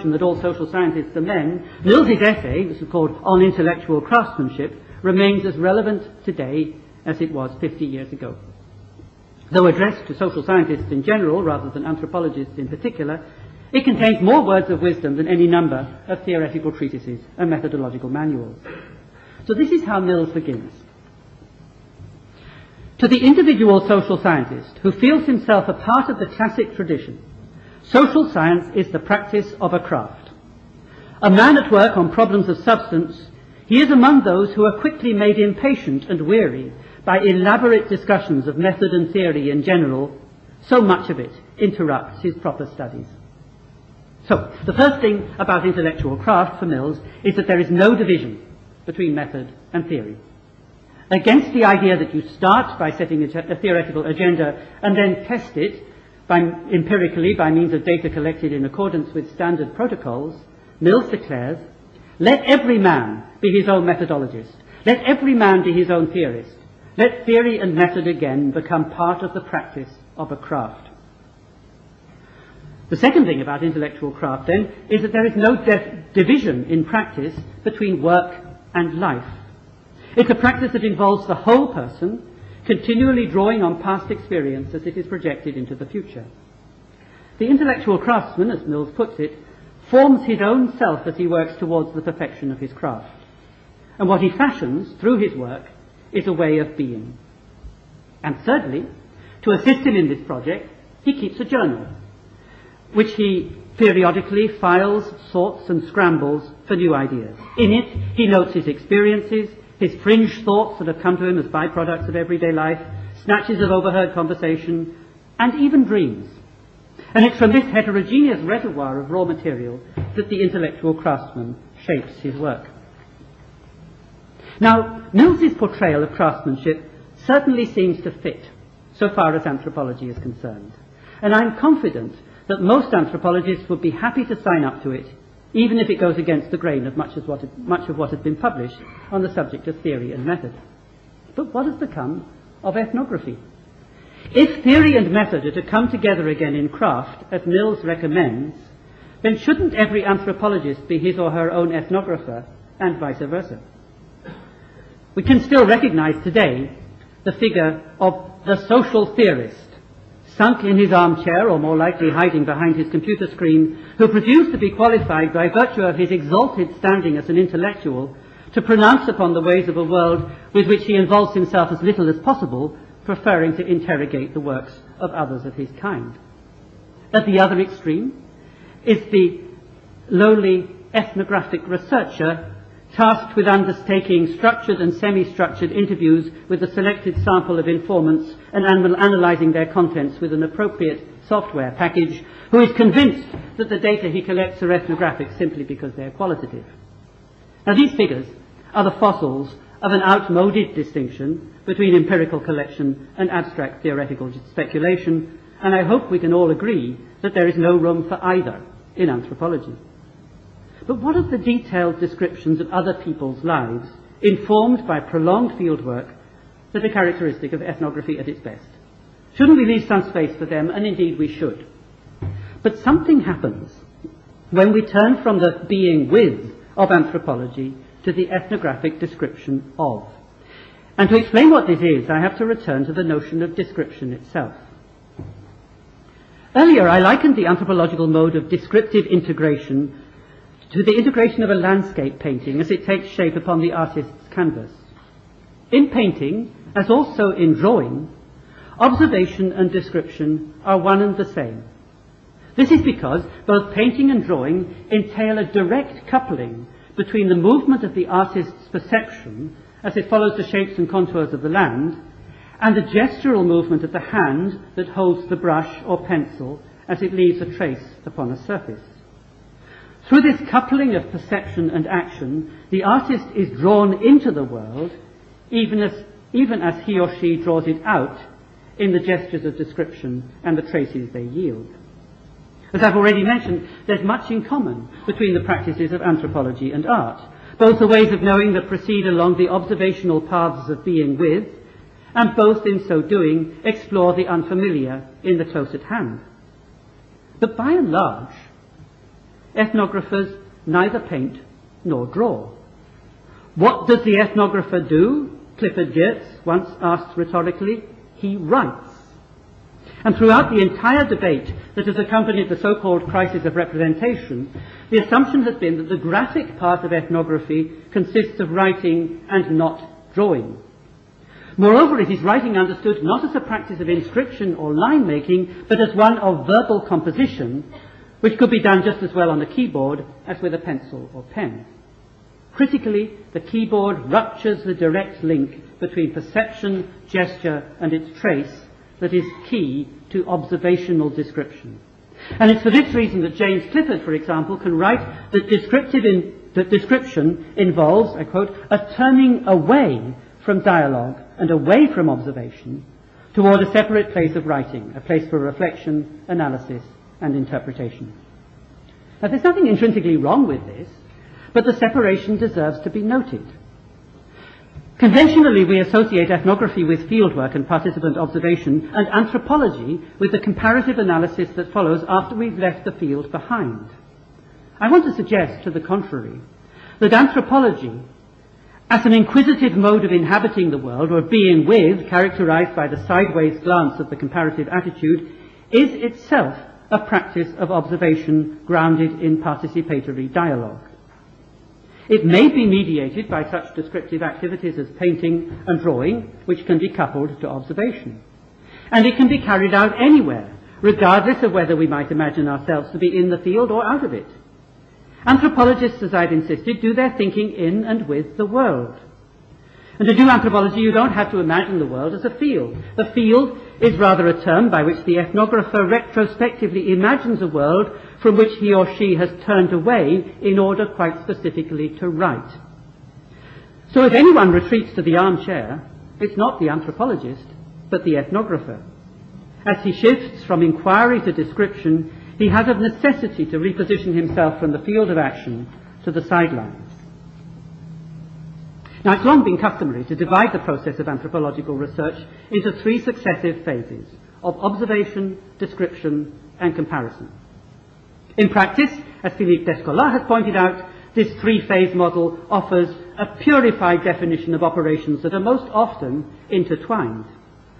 notion that all social scientists are men, Mills's essay, which is called On Intellectual Craftsmanship, remains as relevant today as it was 50 years ago. Though addressed to social scientists in general rather than anthropologists in particular, it contains more words of wisdom than any number of theoretical treatises and methodological manuals. So this is how Mills begins. To the individual social scientist who feels himself a part of the classic tradition, social science is the practice of a craft. A man at work on problems of substance, he is among those who are quickly made impatient and weary by elaborate discussions of method and theory in general. So much of it interrupts his proper studies. So, the first thing about intellectual craft for Mills is that there is no division between method and theory. Against the idea that you start by setting a theoretical agenda and then test it empirically by means of data collected in accordance with standard protocols, Mills declares, let every man be his own methodologist. Let every man be his own theorist. Let theory and method again become part of the practice of a craft. The second thing about intellectual craft, then, is that there is no division in practice between work and life. It's a practice that involves the whole person, continually drawing on past experience as it is projected into the future. The intellectual craftsman, as Mills puts it, forms his own self as he works towards the perfection of his craft. And what he fashions through his work is a way of being. And thirdly, to assist him in this project, he keeps a journal, which he periodically files, sorts and scrambles for new ideas. In it, he notes his experiences, his fringe thoughts that have come to him as byproducts of everyday life, snatches of overheard conversation, and even dreams. And it's from this heterogeneous reservoir of raw material that the intellectual craftsman shapes his work. Now, Mills's portrayal of craftsmanship certainly seems to fit, so far as anthropology is concerned. And I'm confident that most anthropologists would be happy to sign up to it, even if it goes against the grain of much of what has been published on the subject of theory and method. But what has become of ethnography? If theory and method are to come together again in craft, as Mills recommends, then shouldn't every anthropologist be his or her own ethnographer, and vice versa? We can still recognize today the figure of the social theorist, sunk in his armchair, or more likely hiding behind his computer screen, who presumes to be qualified by virtue of his exalted standing as an intellectual to pronounce upon the ways of a world with which he involves himself as little as possible, preferring to interrogate the works of others of his kind. At the other extreme is the lowly ethnographic researcher tasked with undertaking structured and semi-structured interviews with a selected sample of informants and analyzing their contents with an appropriate software package, who is convinced that the data he collects are ethnographic simply because they're qualitative. Now, these figures are the fossils of an outmoded distinction between empirical collection and abstract theoretical speculation, and I hope we can all agree that there is no room for either in anthropology. But what of the detailed descriptions of other people's lives, informed by prolonged fieldwork, that are characteristic of ethnography at its best? Shouldn't we leave some space for them? And indeed we should. But something happens when we turn from the being with of anthropology to the ethnographic description of. And to explain what this is, I have to return to the notion of description itself. Earlier, I likened the anthropological mode of descriptive integration to the integration of a landscape painting as it takes shape upon the artist's canvas. In painting, as also in drawing, observation and description are one and the same. This is because both painting and drawing entail a direct coupling between the movement of the artist's perception as it follows the shapes and contours of the land, and the gestural movement of the hand that holds the brush or pencil as it leaves a trace upon a surface. Through this coupling of perception and action, the artist is drawn into the world, even as he or she draws it out in the gestures of description and the traces they yield. As I've already mentioned, there's much in common between the practices of anthropology and art, both the ways of knowing that proceed along the observational paths of being with, and both in so doing explore the unfamiliar in the close at hand. But by and large, ethnographers neither paint nor draw. What does the ethnographer do? Clifford Geertz once asked rhetorically. He writes. And throughout the entire debate that has accompanied the so-called crisis of representation, the assumption has been that the graphic part of ethnography consists of writing and not drawing. Moreover, it is writing understood not as a practice of inscription or line making, but as one of verbal composition, which could be done just as well on a keyboard as with a pencil or pen. Critically, the keyboard ruptures the direct link between perception, gesture, and its trace that is key to observational description. And it's for this reason that James Clifford, for example, can write that description involves, I quote, a turning away from dialogue and away from observation toward a separate place of writing, a place for reflection, analysis, and interpretation. Now, there's nothing intrinsically wrong with this, but the separation deserves to be noted. Conventionally, we associate ethnography with fieldwork and participant observation, and anthropology with the comparative analysis that follows after we've left the field behind. I want to suggest, to the contrary, that anthropology, as an inquisitive mode of inhabiting the world, or being with, characterized by the sideways glance of the comparative attitude, is itself a practice of observation grounded in participatory dialogue. It may be mediated by such descriptive activities as painting and drawing, which can be coupled to observation. And it can be carried out anywhere, regardless of whether we might imagine ourselves to be in the field or out of it. Anthropologists, as I've insisted, do their thinking in and with the world. And to do anthropology, you don't have to imagine the world as a field. The field is rather a term by which the ethnographer retrospectively imagines a world from which he or she has turned away in order quite specifically to write. So if anyone retreats to the armchair, it's not the anthropologist, but the ethnographer. As he shifts from inquiry to description, he has of necessity to reposition himself from the field of action to the sidelines. Now, it's long been customary to divide the process of anthropological research into three successive phases of observation, description, and comparison. In practice, as Philippe Descola has pointed out, this three-phase model offers a purified definition of operations that are most often intertwined.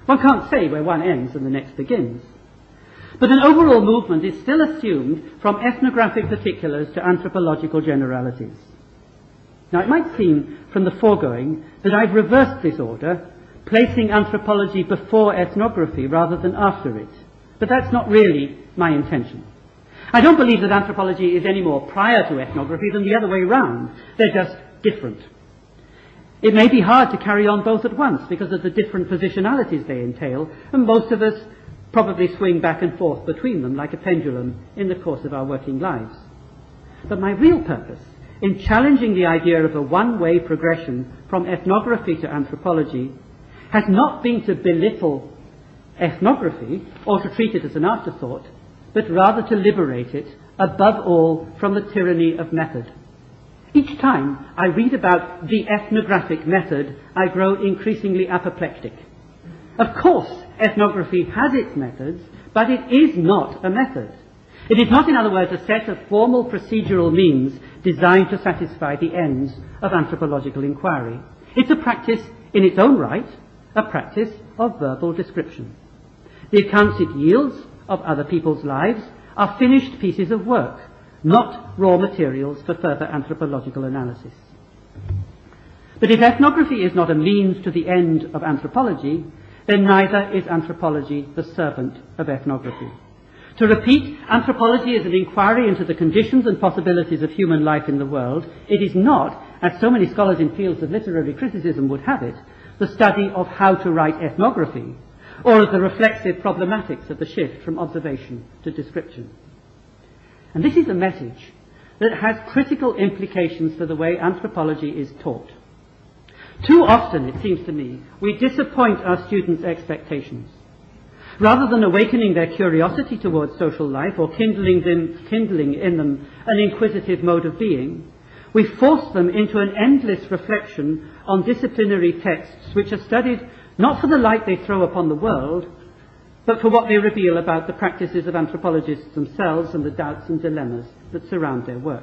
One can't say where one ends and the next begins. But an overall movement is still assumed from ethnographic particulars to anthropological generalities. Now, it might seem from the foregoing that I've reversed this order, placing anthropology before ethnography rather than after it. But that's not really my intention. I don't believe that anthropology is any more prior to ethnography than the other way round. They're just different. It may be hard to carry on both at once because of the different positionalities they entail, and most of us probably swing back and forth between them like a pendulum in the course of our working lives. But my real purpose in challenging the idea of a one-way progression from ethnography to anthropology has not been to belittle ethnography or to treat it as an afterthought, but rather to liberate it, above all, from the tyranny of method. Each time I read about the ethnographic method, I grow increasingly apoplectic. Of course, ethnography has its methods, but it is not a method. It is not, in other words, a set of formal procedural means designed to satisfy the ends of anthropological inquiry. It's a practice in its own right, a practice of verbal description. The accounts it yields of other people's lives are finished pieces of work, not raw materials for further anthropological analysis. But if ethnography is not a means to the end of anthropology, then neither is anthropology the servant of ethnography. To repeat, anthropology is an inquiry into the conditions and possibilities of human life in the world. It is not, as so many scholars in fields of literary criticism would have it, the study of how to write ethnography, or of the reflexive problematics of the shift from observation to description. And this is a message that has critical implications for the way anthropology is taught. Too often, it seems to me, we disappoint our students' expectations. Rather than awakening their curiosity towards social life or kindling in them an inquisitive mode of being, we force them into an endless reflection on disciplinary texts which are studied not for the light they throw upon the world, but for what they reveal about the practices of anthropologists themselves and the doubts and dilemmas that surround their work.